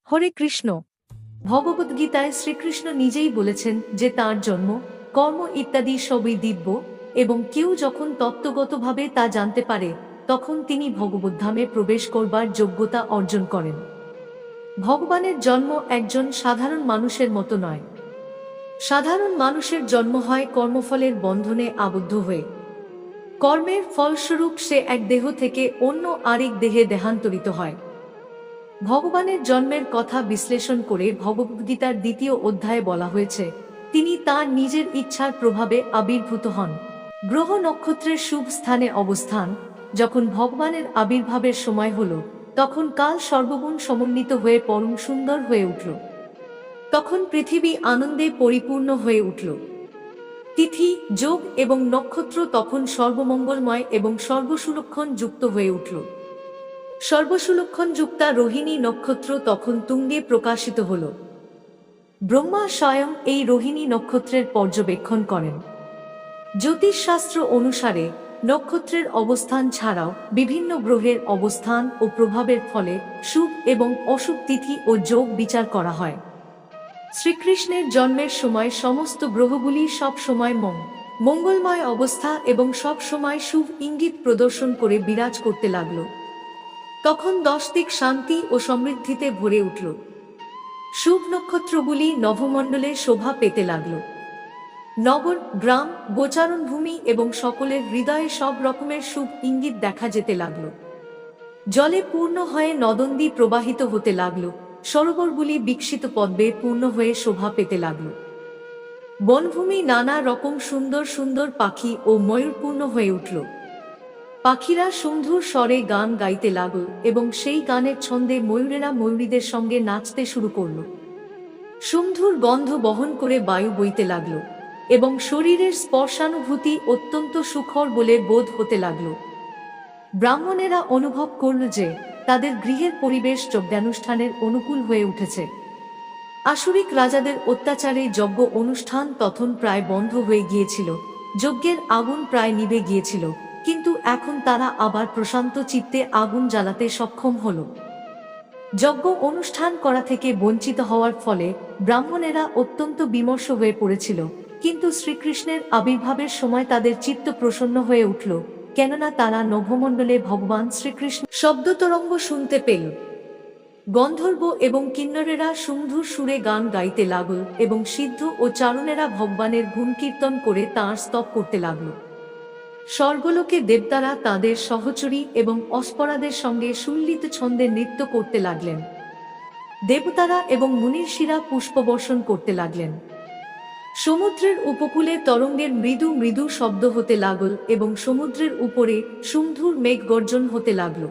হরে কৃষ্ণ। ভগবদ্গীতায় শ্রীকৃষ্ণ নিজেই বলেছেন যে তাঁর জন্ম, কর্ম ইত্যাদি সবই দিব্য, এবং কেউ যখন তত্ত্বগতভাবে তা জানতে পারে তখন তিনি ভগবদ্ধামে প্রবেশ করবার যোগ্যতা অর্জন করেন। ভগবানের জন্ম একজন সাধারণ মানুষের মতো নয়। সাধারণ মানুষের জন্ম হয় কর্মফলের বন্ধনে আবদ্ধ হয়ে। কর্মের ফলস্বরূপ সে এক দেহ থেকে অন্য আরেক দেহে দেহান্তরিত হয়। ভগবানের জন্মের কথা বিশ্লেষণ করে ভগবদ্গীতার ২য় অধ্যায়ে বলা হয়েছে, তিনি তাঁর নিজের ইচ্ছার প্রভাবে আবির্ভূত হন। গ্রহ নক্ষত্রের শুভ স্থানে অবস্থান, যখন ভগবানের আবির্ভাবের সময় হল, তখন কাল সর্বগুণ সমন্বিত হয়ে পরম সুন্দর হয়ে উঠল। তখন পৃথিবী আনন্দে পরিপূর্ণ হয়ে উঠল। তিথি, যোগ এবং নক্ষত্র তখন সর্বমঙ্গলময় এবং সর্বসুলক্ষণ যুক্ত হয়ে উঠল। সর্বসুলক্ষণ যুক্তা রোহিণী নক্ষত্র তখন তুঙ্গে প্রকাশিত হল। ব্রহ্মা স্বয়ং এই রোহিণী নক্ষত্রের পর্যবেক্ষণ করেন। জ্যোতিষশাস্ত্র অনুসারে নক্ষত্রের অবস্থান ছাড়াও বিভিন্ন গ্রহের অবস্থান ও প্রভাবের ফলে শুভ এবং অশুভ তিথি ও যোগ বিচার করা হয়। শ্রীকৃষ্ণের জন্মের সময় সমস্ত গ্রহগুলি সব সময় মঙ্গলময় অবস্থা এবং সব সময় শুভ ইঙ্গিত প্রদর্শন করে বিরাজ করতে লাগল। তখন 10 দিক শান্তি ও সমৃদ্ধিতে ভরে উঠল। শুভ নক্ষত্রগুলি নভমণ্ডলে শোভা পেতে লাগল। নগর, গ্রাম, গোচারণভূমি এবং সকলের হৃদয়ে সব রকমের শুভ ইঙ্গিত দেখা যেতে লাগল। জলে পূর্ণ হয়ে নদন্দী প্রবাহিত হতে লাগল। সরোবরগুলি বিকশিত পদ্মে পূর্ণ হয়ে শোভা পেতে লাগল। বনভূমি নানা রকম সুন্দর সুন্দর পাখি ও ময়ূরপূর্ণ হয়ে উঠল। পাখিরা সুমধুর স্বরে গান গাইতে লাগল এবং সেই গানের ছন্দে ময়ূরেরা ময়ূরীদের সঙ্গে নাচতে শুরু করল। সুমধুর গন্ধ বহন করে বায়ু বইতে লাগল এবং শরীরের স্পর্শানুভূতি অত্যন্ত সুখর বলে বোধ হতে লাগল। ব্রাহ্মণেরা অনুভব করল যে তাদের গৃহের পরিবেশ যজ্ঞানুষ্ঠানের অনুকূল হয়ে উঠেছে। আসুরিক রাজাদের অত্যাচারে যজ্ঞ অনুষ্ঠান তখন প্রায় বন্ধ হয়ে গিয়েছিল। যজ্ঞের আগুন প্রায় নিভে গিয়েছিল, কিন্তু এখন তারা আবার প্রশান্ত চিত্তে আগুন জ্বালাতে সক্ষম হল। যজ্ঞ অনুষ্ঠান করা থেকে বঞ্চিত হওয়ার ফলে ব্রাহ্মণেরা অত্যন্ত বিমর্ষ হয়ে পড়েছিল, কিন্তু শ্রীকৃষ্ণের আবির্ভাবের সময় তাদের চিত্ত প্রসন্ন হয়ে উঠল, কেননা তারা নভমণ্ডলে ভগবান শ্রীকৃষ্ণ শব্দতরঙ্গ শুনতে পেল। গন্ধর্ব এবং কিন্নরেরা সুমধুর সুরে গান গাইতে লাগল এবং সিদ্ধ ও চারণেরা ভগবানের গুণ কীর্তন করে তাঁর স্তব করতে লাগল। স্বর্গলোকে দেবতারা তাদের সহচরী এবং অস্পরাদের সঙ্গে সুললিত ছন্দে নৃত্য করতে লাগলেন। দেবতারা এবং মুনির্ষিরা পুষ্পবর্ষণ করতে লাগলেন। সমুদ্রের উপকূলে তরঙ্গের মৃদু মৃদু শব্দ হতে লাগল এবং সমুদ্রের উপরে সুমধুর মেঘ গর্জন হতে লাগল।